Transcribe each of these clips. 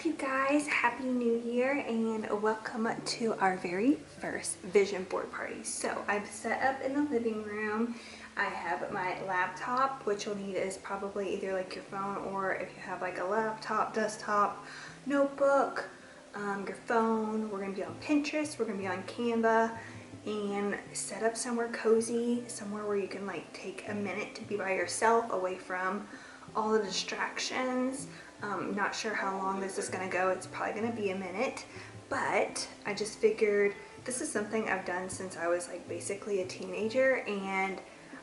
up, you guys? Happy New Year and welcome to our very first vision board party. So I've set up in the living room. I have my laptop, which you'll need is probably either like your phone or if you have like a laptop, desktop, notebook, your phone. We're gonna be on Pinterest, we're gonna be on Canva, and set up somewhere cozy, somewhere where you can like take a minute to be by yourself, away from all the distractions. Not sure how long this is gonna go. It's probably gonna be a minute, but I just figured this is something I've done since I was like basically a teenager, and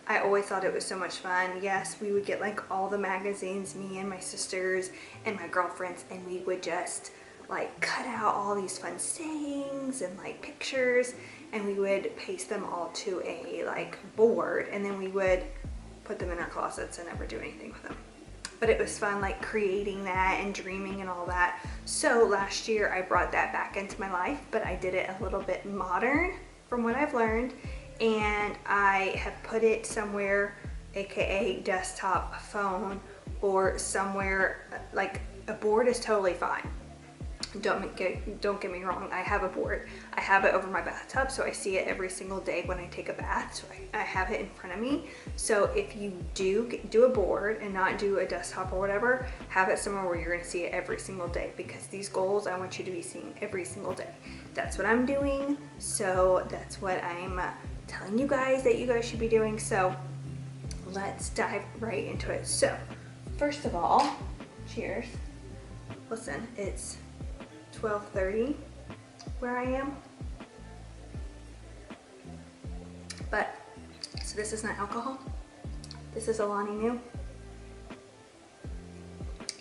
I always thought it was so much fun. Yes, we would get like all the magazines, me and my sisters and my girlfriends, and we would just like cut out all these fun sayings and like pictures, and we would paste them all to a like board, and then we would put them in our closets and never do anything with them. But it was fun like creating that and dreaming and all that. So last year I brought that back into my life, but I did it a little bit modern from what I've learned, and I have put it somewhere, aka desktop, phone, or somewhere. Like a board is totally fine. Don't get me wrong, I have a board. I have it over my bathtub, so I see it every single day when I take a bath, so I have it in front of me. So if you do a board and not do a desktop or whatever, have it somewhere where you're gonna see it every single day, because these goals I want you to be seeing every single day. That's what I'm doing, so that's what I'm telling you guys that you guys should be doing. So let's dive right into it. So first of all, cheers. Listen, it's 12:30 where I am, but so this is not alcohol. This is Alani Nu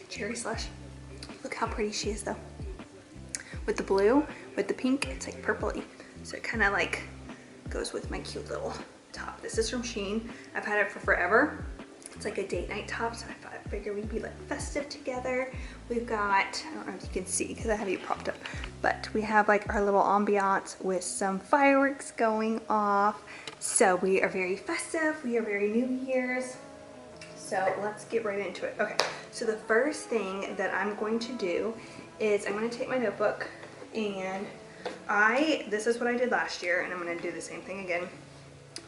cherry slush. Look how pretty she is though, with the blue, with the pink. It's like purpley, so it kind of like goes with my cute little top. This is from Shein. I've had it for forever. It's like a date night top, so I figured we'd be like festive together. We've got, I don't know if you can see because I have you propped up, but we have like our little ambiance with some fireworks going off. So we are very festive. We are very New Year's. So let's get right into it. Okay, so the first thing that I'm going to do is I'm going to take my notebook, and this is what I did last year, and I'm going to do the same thing again.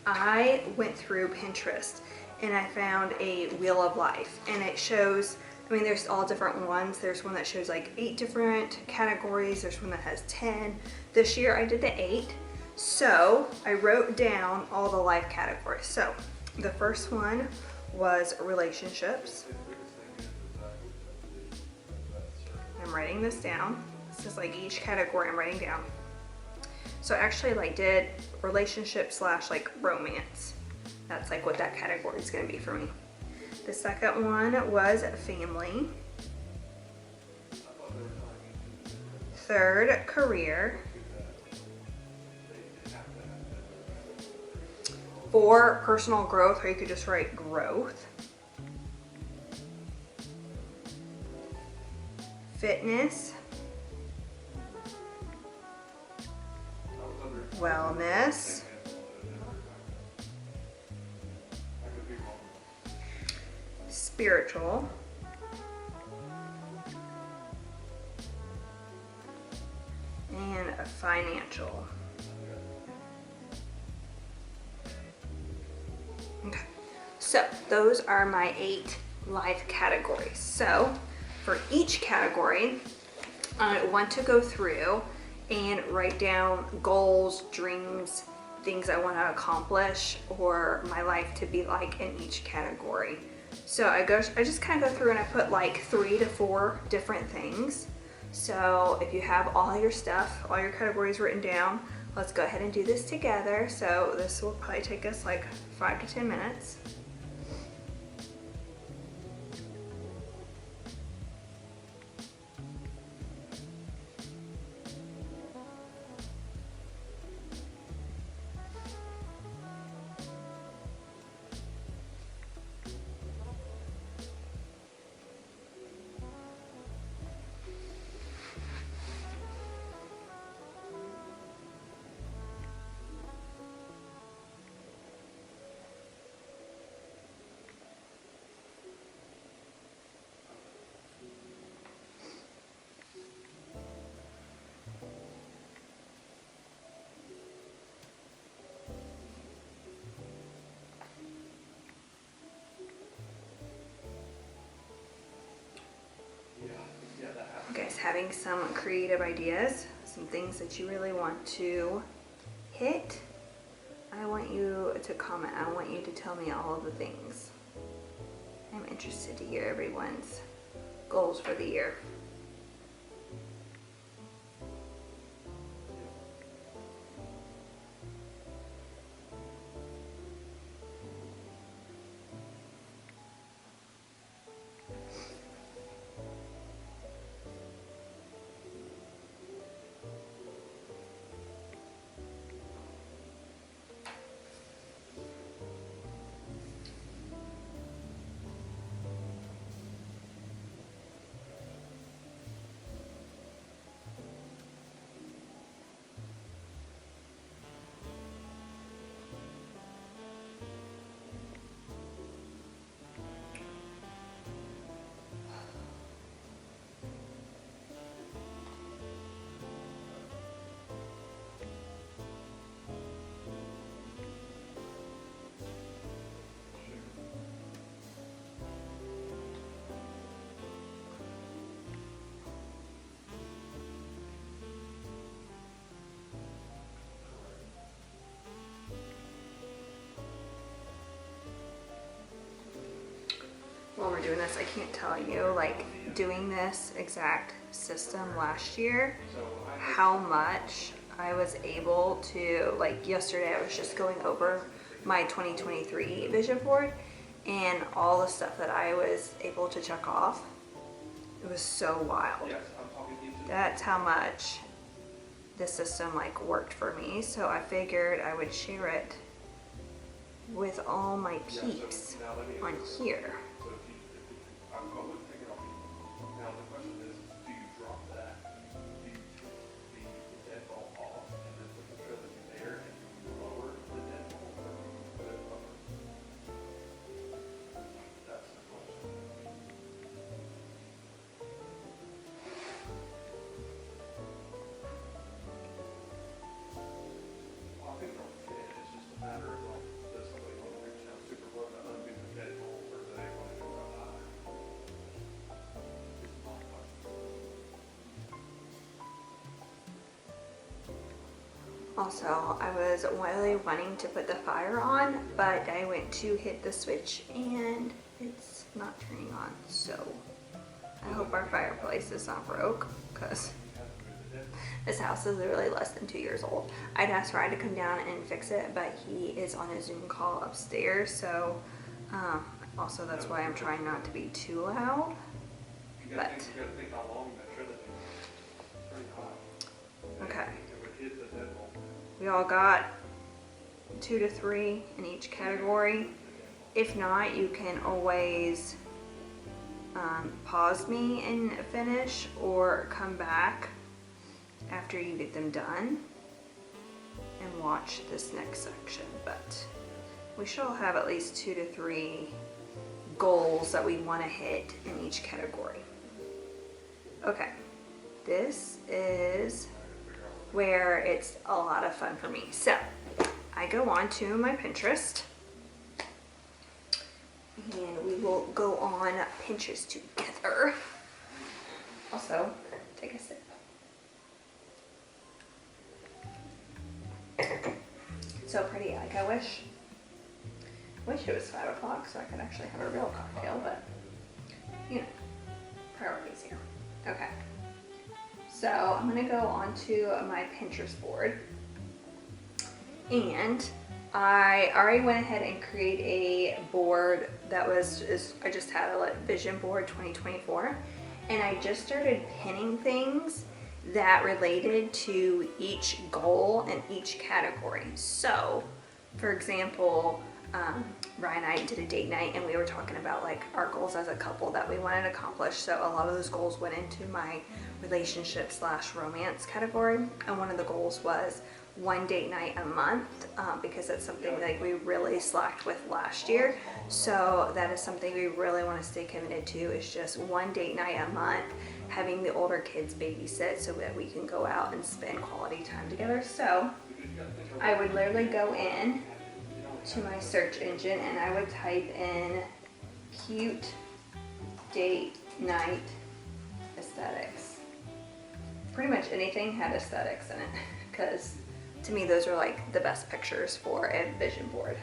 I went through Pinterest and I found a wheel of life, and it shows, I mean, there's all different ones. There's one that shows like 8 different categories. There's one that has 10. This year I did the 8. So I wrote down all the life categories. So the first one was relationships. I'm writing this down. This is like each category I'm writing down. So I actually like did relationship / like romance. That's like what that category is going to be for me. The second one was family. Third, career. 4, personal growth, or you could just write growth. Fitness. Wellness. Spiritual. And financial. Okay, so those are my 8 life categories. So for each category, I want to go through and write down goals, dreams, things I want to accomplish, or my life to be like in each category. So I just kind of go through and I put like 3 to 4 different things. So if you have all your stuff, all your categories written down, let's go ahead and do this together. So this will probably take us like 5 to 10 minutes. having some creative ideas, some things that you really want to hit, I want you to comment. I want you to tell me all of the things. I'm interested to hear everyone's goals for the year. While we're doing this, I can't tell you, like, doing this exact system last year, how much I was able to, like, yesterday I was just going over my 2023 vision board and all the stuff that I was able to check off. It was so wild. That's how much this system, like, worked for me. So I figured I would share it with all my peeps on here. Also, I was really wanting to put the fire on, but I went to hit the switch and it's not turning on. So I hope our fireplace is not broke, because this house is literally less than 2 years old. I'd asked Ryan to come down and fix it, but he is on a Zoom call upstairs. So also that's why I'm trying not to be too loud. But okay. We all got 2 to 3 in each category. If not, you can always pause me and finish, or come back after you get them done and watch this next section. But we should all have at least 2 to 3 goals that we want to hit in each category. Okay, this is where it's a lot of fun for me. So I go on to my Pinterest and we will go on Pinterest together. Also, take a sip. So pretty. Like, I wish it was 5 o'clock so I could actually have a real cocktail, but you know, priorities here. Okay. So I'm gonna go onto my Pinterest board, and I already went ahead and create a board that I just had a vision board 2024, and I just started pinning things that related to each goal and each category. So for example, Ryan and I did a date night and we were talking about like our goals as a couple that we wanted to accomplish. So a lot of those goals went into my relationship / romance category, and one of the goals was 1 date night a month, because that's something like we really slacked with last year. So that is something we really want to stay committed to, is just 1 date night a month, having the older kids babysit so that we can go out and spend quality time together. So I would literally go in to my search engine and I would type in cute date night aesthetics. much anything had aesthetics in it, because to me those are like the best pictures for a vision board.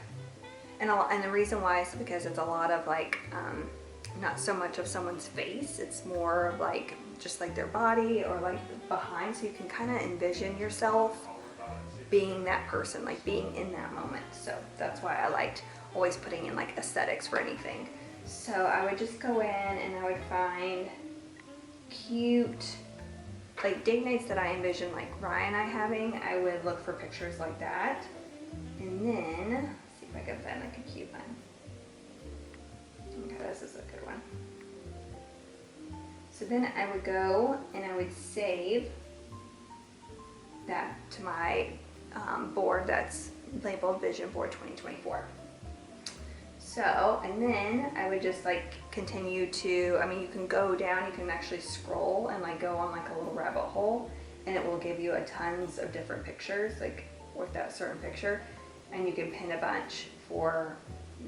And the reason why is because it's a lot of like, not so much of someone's face, it's more of like just like their body or like behind, so you can kind of envision yourself being that person, like being in that moment. So that's why I liked always putting in like aesthetics for anything. So I would just go in and I would find cute like date nights that I envision like Ryan and I having. I would look for pictures like that, and then let's see if I can find like a cute one. Okay, this is a good one. So then I would go and I would save that to my board that's labeled Vision Board 2024. So, and then I would just like continue to, I mean, you can go down, you can actually scroll and like go on like a little rabbit hole, and it will give you a tons of different pictures like with that certain picture, and you can pin a bunch for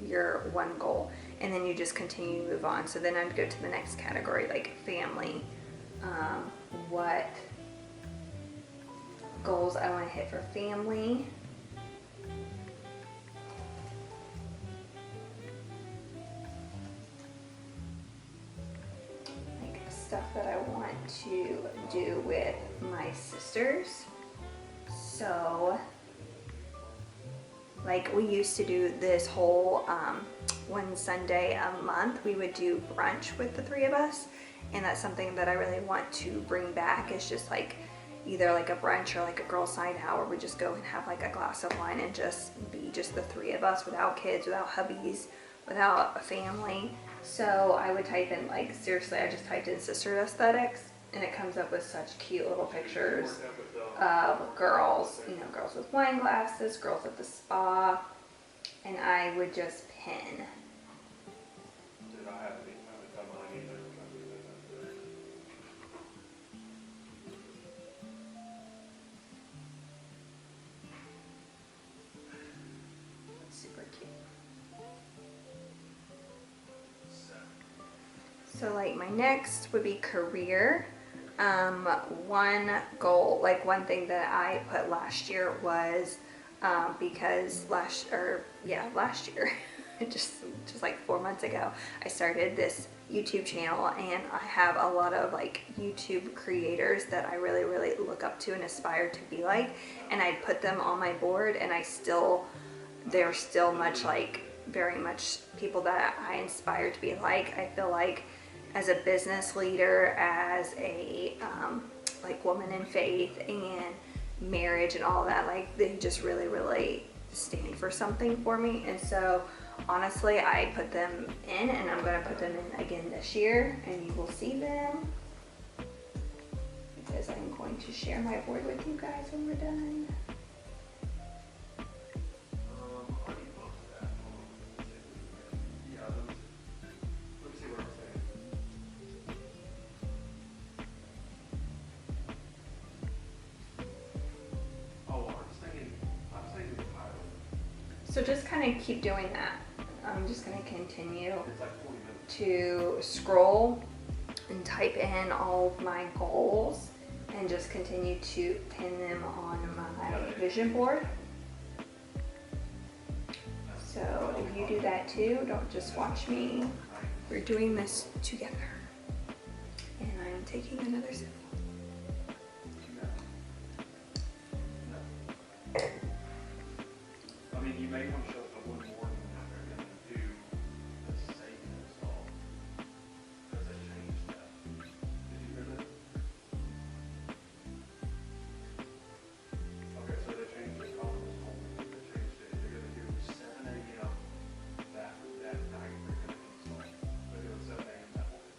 your one goal, and then you just continue to move on. So then I'd go to the next category, like family, what goals I want to hit for family. Like stuff that I want to do with my sisters. So like we used to do this whole one Sunday a month we would do brunch with the three of us, and that's something that I really want to bring back. It's just like either like a brunch or like a girls' night out where we just go and have like a glass of wine and just be just the three of us, without kids, without hubbies, without a family. So I would type in, like, seriously, I just typed in sister aesthetics and it comes up with such cute little pictures of girls, you know, girls with wine glasses, girls at the spa, and I would just pin. Super cute. So like my next would be career. One goal, like one thing that I put last year was, because last year, just like 4 months ago, I started this YouTube channel, and I have a lot of like YouTube creators that I really, really look up to and aspire to be like, and I put them on my board, and they're still much like, very much people that I inspire to be like. I feel like as a business leader, as a like woman in faith and marriage and all that, like they just really, really stand for something for me. And so honestly, I put them in, and I'm going to put them in again this year, and you will see them because I'm going to share my board with you guys when we're done. So just kind of keep doing that. I'm just going to continue to scroll and type in all of my goals and just continue to pin them on my vision board. So if you do that too, don't just watch me. We're doing this together. And I'm taking another sip. I mean, you may want to show up one more than what they're going to do the saving install, because they changed that. Did you hear that? Okay, so they changed the conference home. They changed it. They're going to do 7 a.m. that night. They're going to install. They're doing 7 a.m. that morning.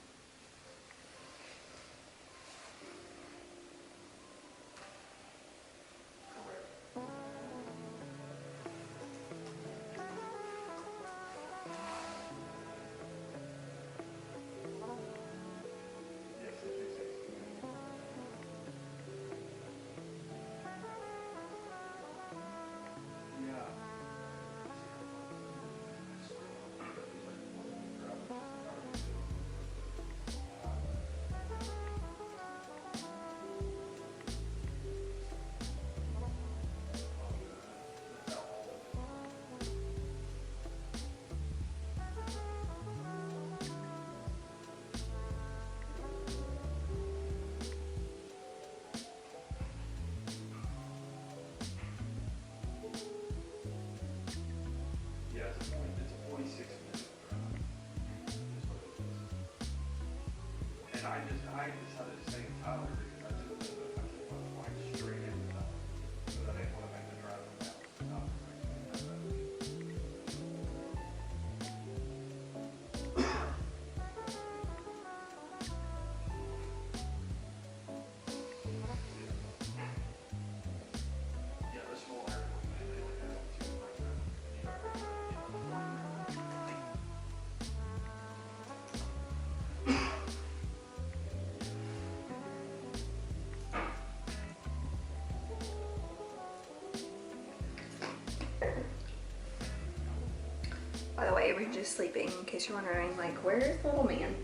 we're just sleeping, in case you're wondering, like, where's little man?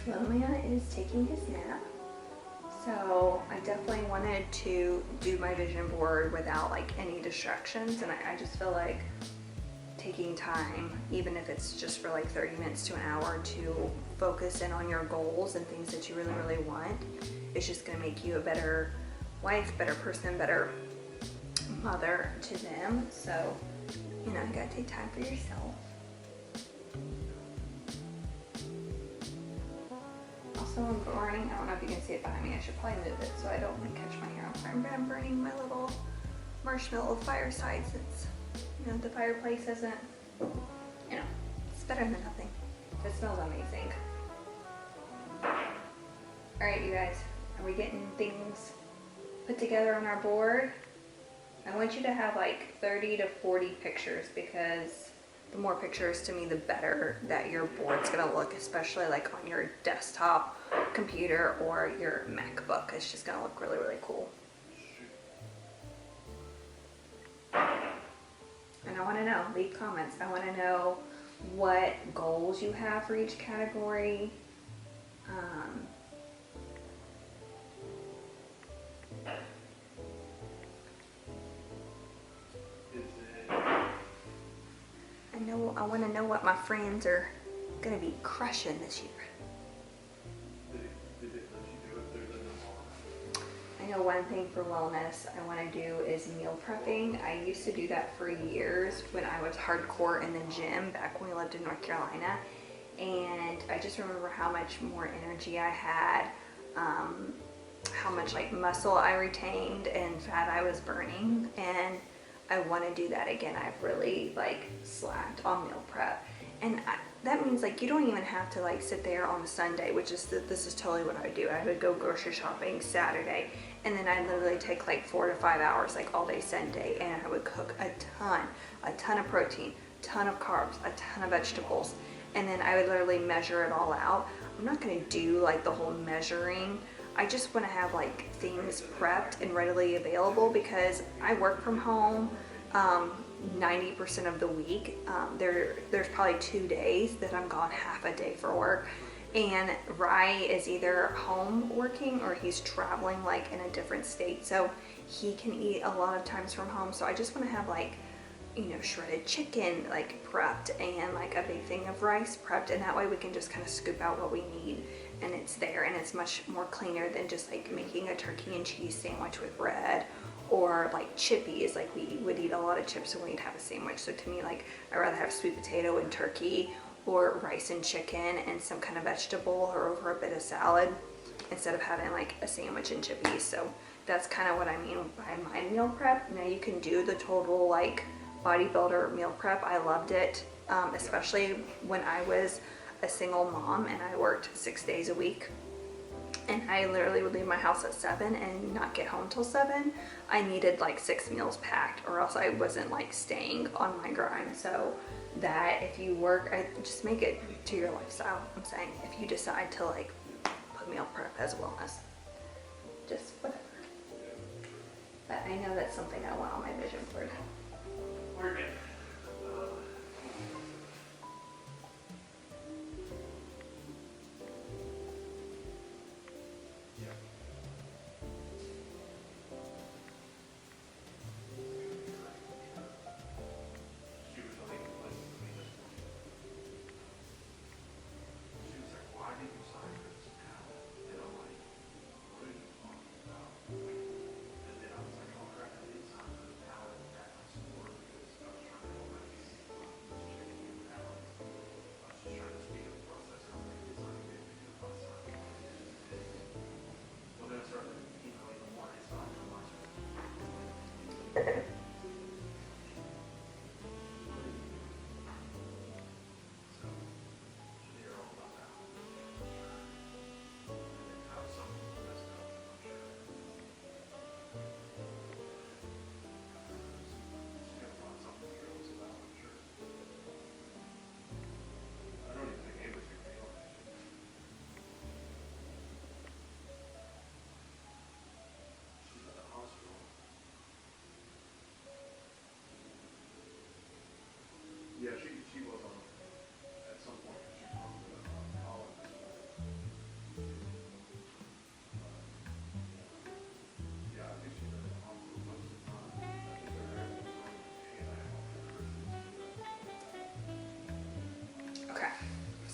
Little man is taking his nap. So I definitely wanted to do my vision board without like any distractions, and I just feel like taking time, even if it's just for like 30 minutes to an hour, to focus in on your goals and things that you really, really want, it's just gonna make you a better wife, better person, better mother to them. So, you know, you gotta take time for yourself. Also, I'm burning, I don't know if you can see it behind me, I should probably move it so I don't like catch my hair on fire. But I'm burning my little marshmallow fireside since, you know, the fireplace isn't, you know, it's better than nothing. It smells amazing. Alright, you guys, are we getting things put together on our board? I want you to have like 30 to 40 pictures, because the more pictures to me, the better that your board's gonna look, especially like on your desktop computer or your MacBook. It's just gonna look really, really cool. And I wanna know, leave comments. I wanna know what goals you have for each category. I want to know what my friends are going to be crushing this year. Did it let you do it through the normal? I know one thing for wellness I want to do is meal prepping. I used to do that for years when I was hardcore in the gym back when we lived in North Carolina. And I just remember how much more energy I had, how much like muscle I retained and fat I was burning. And I want to do that again. I've really like slacked on meal prep, and that means like you don't even have to like sit there on a Sunday, which is this is totally what I would do. I would go grocery shopping Saturday, and then I'd literally take like 4 to 5 hours like all day Sunday, and I would cook a ton of protein, ton of carbs, a ton of vegetables, and then I would literally measure it all out. I'm not going to do like the whole measuring. I just want to have like things prepped and readily available, because I work from home 90% of the week. There's probably 2 days that I'm gone half a day for work, and Rye is either home working or he's traveling like in a different state, so he can eat a lot of times from home. So I just want to have like, you know, shredded chicken like prepped and like a big thing of rice prepped, and that way we can just kind of scoop out what we need and it's there, and it's much more cleaner than just like making a turkey and cheese sandwich with bread, or like chippies. Like we would eat a lot of chips when we'd have a sandwich. So to me, like I'd rather have sweet potato and turkey, or rice and chicken and some kind of vegetable, or over a bit of salad, instead of having like a sandwich and chippies. So that's kind of what I mean by my meal prep. Now you can do the total like bodybuilder meal prep. I loved it, especially when I was a single mom and I worked 6 days a week, and I literally would leave my house at 7 and not get home till 7. I needed like 6 meals packed, or else I wasn't like staying on my grind. So that if you work, just make it to your lifestyle. I'm saying if you decide to like put meal prep as wellness, just whatever. But I know that's something I want on my vision board. We're good. She was like, she was like, why did you sign for this pallet? And I'm like, what are you talking about? And then I was like, oh crap, I did sign for the pallet at my store because I was trying to help my kids checking in pallets. I was just trying to speed up the process. I was like, it's not good because I signed for it. Well, then I started emailing more. It's not too much. So, they're all about that. And how some messed up, I'm sure. She's gonna find something to girls about, I'm sure. I don't even think Amber's gonna be on it. She's at the hospital.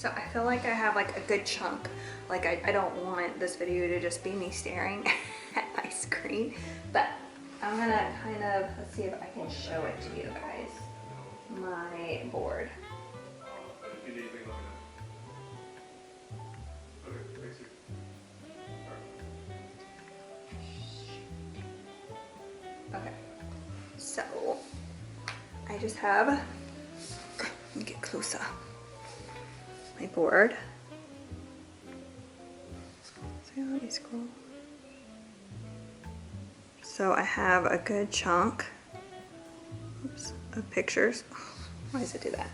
So I feel like I have like a good chunk. Like I don't want this video to just be me staring at my screen, but I'm gonna kind of, let's see if I can show it to you guys. My board. If you need anything, let me know. Okay, thanks. Okay, so I just have, let me get closer, my board. So let me scroll. So I have a good chunk, oops, of pictures. Why does it do that?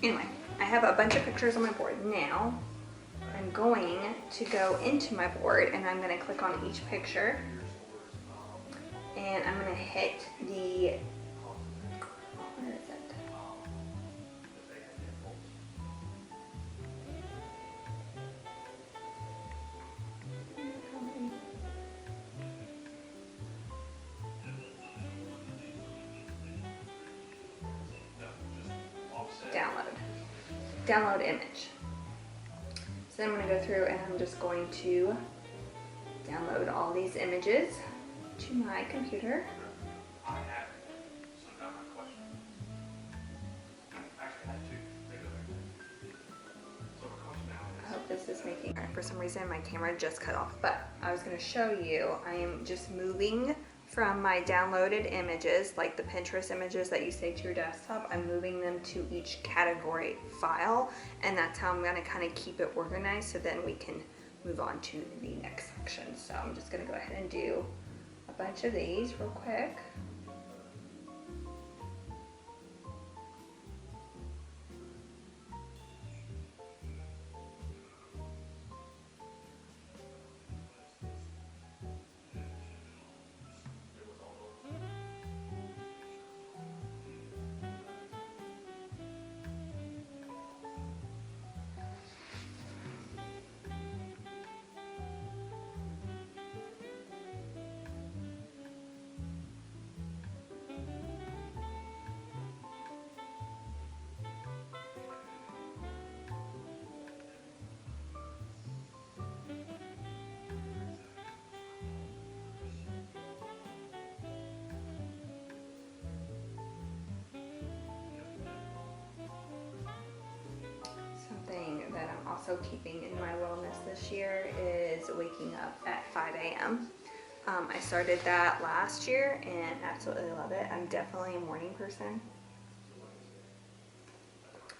Anyway, I have a bunch of pictures on my board. Now I'm going to go into my board and I'm going to click on each picture and I'm going to hit the, where is it? Download image. So I'm going to go through and I'm just going to download all these images to my computer. I have it. So now my question. Actually, I had two. They go back. So my question now I hope this is making, for some reason my camera just cut off, but I was going to show you, I am just moving from my downloaded images, like the Pinterest images that you save to your desktop, I'm moving them to each category file, and that's how I'm going to kind of keep it organized so then we can move on to the next section. So I'm just going to go ahead and do a bunch of these real quick. Something that I'm also keeping in my wellness this year is waking up at 5 a.m. I started that last year and absolutely love it. I'm definitely a morning person,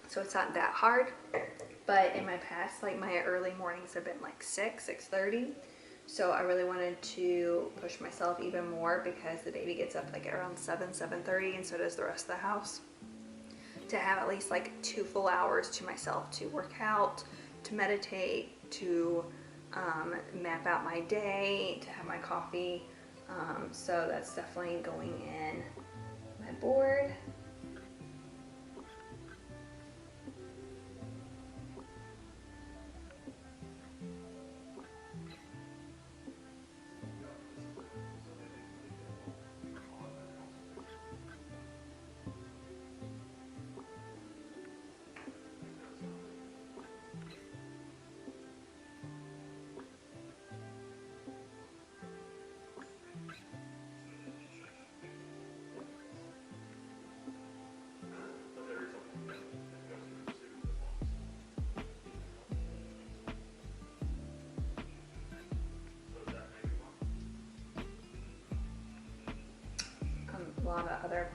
so it's not that hard. But in my past, like my early mornings have been like 6:30. So I really wanted to push myself even more because the baby gets up like around 7:30, and so does the rest of the house. To have at least like 2 full hours to myself to work out, to meditate, to map out my day, to have my coffee. So that's definitely going in my board. A lot of other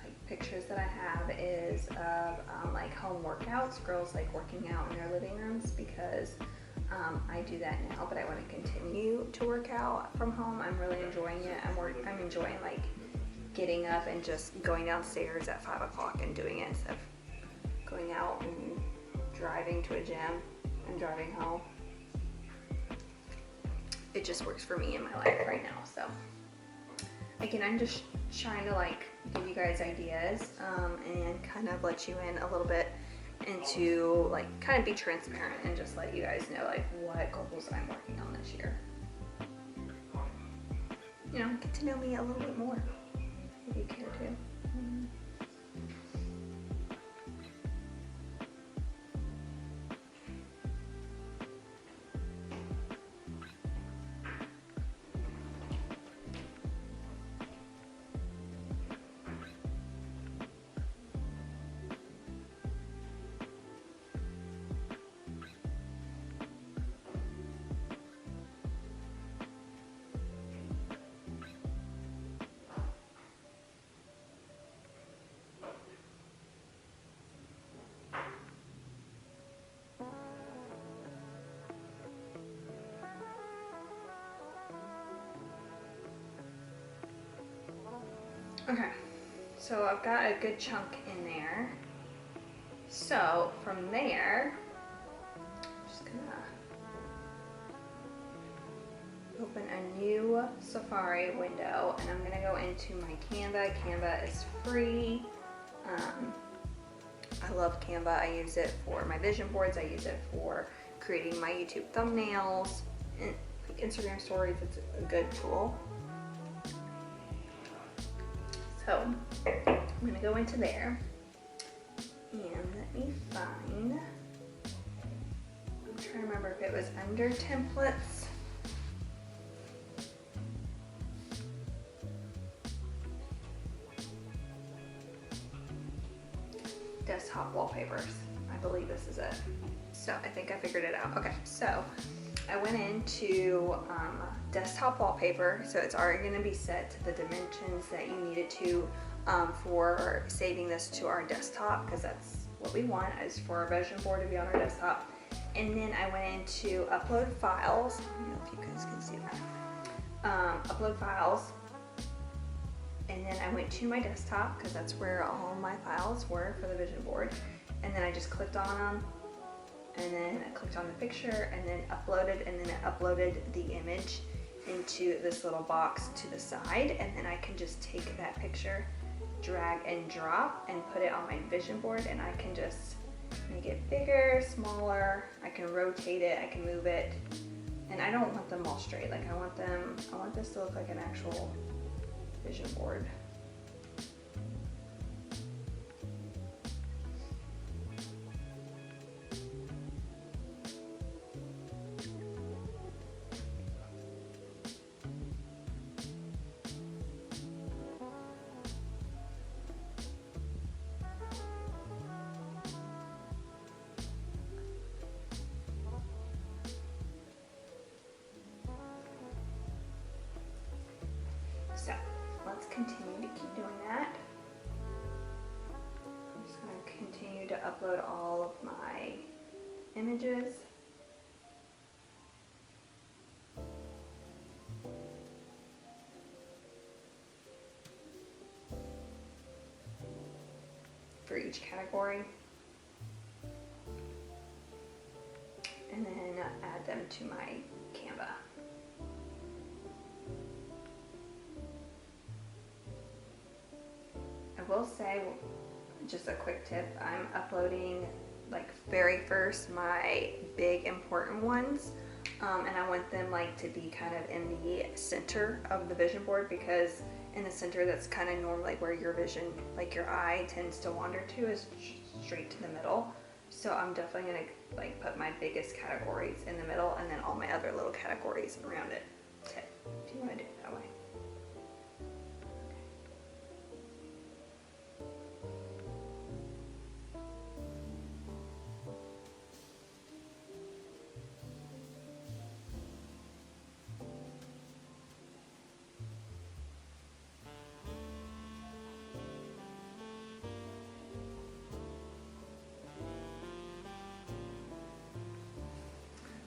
like pictures that I have is of like home workouts, girls like working out in their living rooms, because I do that now, but I want to continue to work out from home. I'm really enjoying it. I'm enjoying like getting up and just going downstairs at 5 o'clock and doing it instead of going out and driving to a gym and driving home. It just works for me in my life right now. So again, I'm just trying to like give you guys ideas and kind of let you in a little bit into like kind of be transparent and just let you guys know like what goals I'm working on this year. You know, get to know me a little bit more if you care to. Okay, so I've got a good chunk in there. So from there, I'm just gonna open a new Safari window, and I'm gonna go into my Canva. Canva is free. I love Canva. I use it for my vision boards. I use it for creating my YouTube thumbnails and like Instagram stories. It's a good tool. So I'm gonna go into there and let me find, I'm trying to remember if it was under templates. Desktop wallpapers. I believe this is it. So I think I figured it out. Okay, so I went into desktop wallpaper. So it's already gonna be set to the dimensions that you needed to for saving this to our desktop, because that's what we want, is for our vision board to be on our desktop. And then I went into upload files. I don't know if you guys can see that. Upload files. And then I went to my desktop because that's where all my files were for the vision board. And then I just clicked on them, and then I clicked on the picture, and then uploaded, and then it uploaded the image into this little box to the side. And then I can just take that picture, drag and drop, and put it on my vision board, and I can just make it bigger, smaller. I can rotate it, I can move it. And I don't want them all straight. Like I want this to look like an actual vision board. So let's continue to keep doing that. I'm just going to continue to upload all of my images. For each category. And then add them to my Canva. I will say, just a quick tip, I'm uploading like very first my big important ones, and I want them like to be kind of in the center of the vision board, because in the center that's kind of normally where your vision, like your eye tends to wander to, is straight to the middle. So I'm definitely gonna like put my biggest categories in the middle, and then all my other little categories around it. Tip, if you want to do it that way.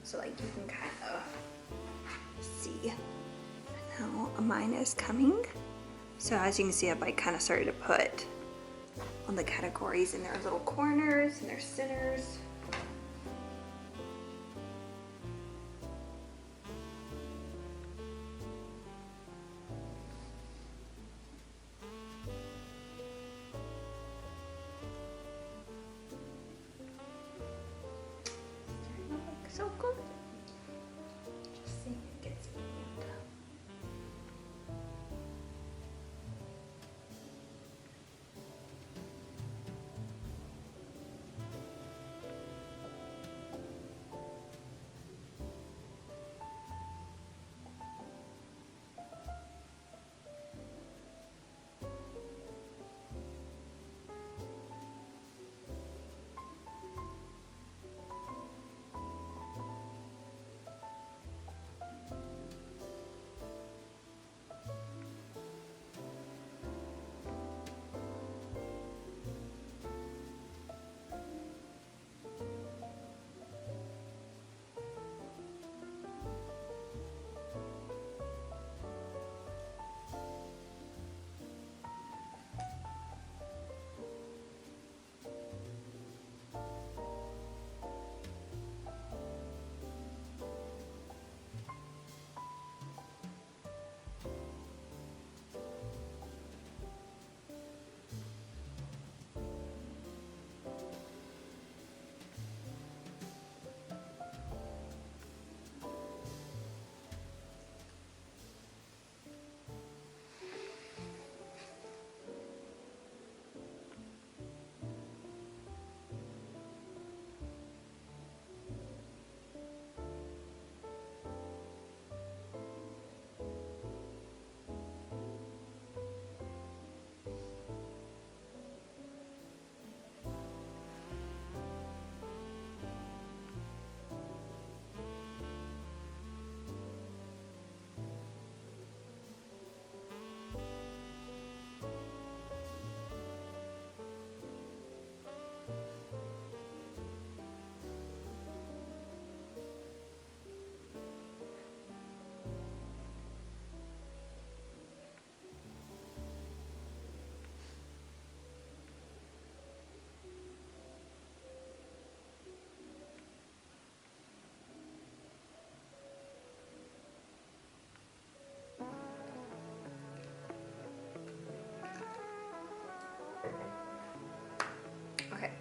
So like you can kind of see how mine is coming. So as you can see, I've like kind of started to put on the categories in their little corners and their centers. So good. Just see if it gets in.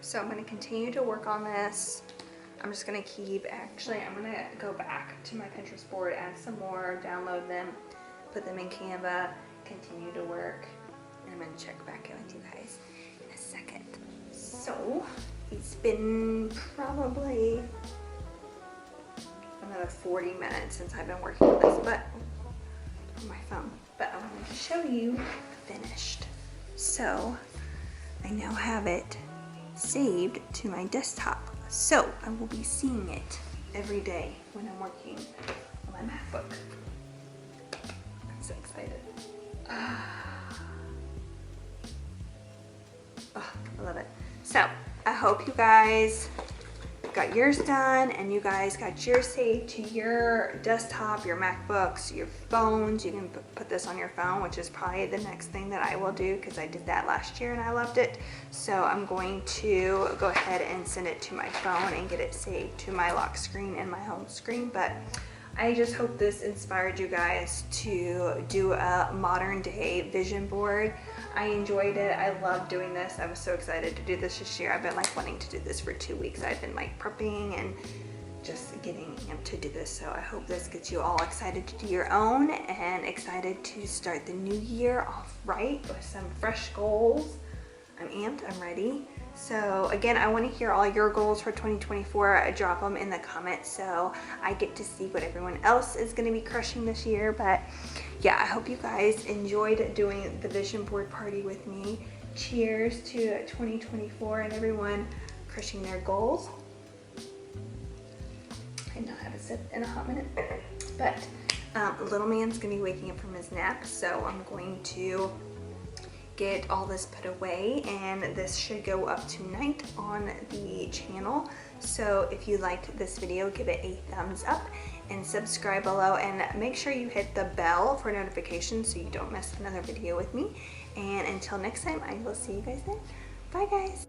So I'm gonna continue to work on this. I'm just gonna actually I'm gonna go back to my Pinterest board, add some more, download them, put them in Canva, continue to work, and I'm gonna check back in with you guys in a second. So it's been probably another 40 minutes since I've been working on this, but on my phone. But I wanted to show you finished. So I now have it saved to my desktop. So I will be seeing it every day when I'm working on my MacBook. I'm so excited. Oh, I love it. So I hope you guys got yours done and you guys got yours saved to your desktop, your MacBooks, your phones. You can put this on your phone, which is probably the next thing that I will do because I did that last year and I loved it. So I'm going to go ahead and send it to my phone and get it saved to my lock screen and my home screen. But I just hope this inspired you guys to do a modern day vision board. I enjoyed it. I love doing this. I was so excited to do this year. I've been like wanting to do this for 2 weeks. I've been like prepping and just getting amped to do this. So I hope this gets you all excited to do your own and excited to start the new year off right with some fresh goals. I'm amped, I'm ready. So again, I want to hear all your goals for 2024. Drop them in the comments so I get to see what everyone else is going to be crushing this year. But yeah, I hope you guys enjoyed doing the vision board party with me. Cheers to 2024 and everyone crushing their goals. I not have a sip in a hot minute, but little man's gonna be waking up from his nap, so I'm going to get all this put away, and this should go up tonight on the channel. So if you liked this video, give it a thumbs up and subscribe below, and make sure you hit the bell for notifications so you don't miss another video with me. And until next time, I will see you guys then. Bye guys.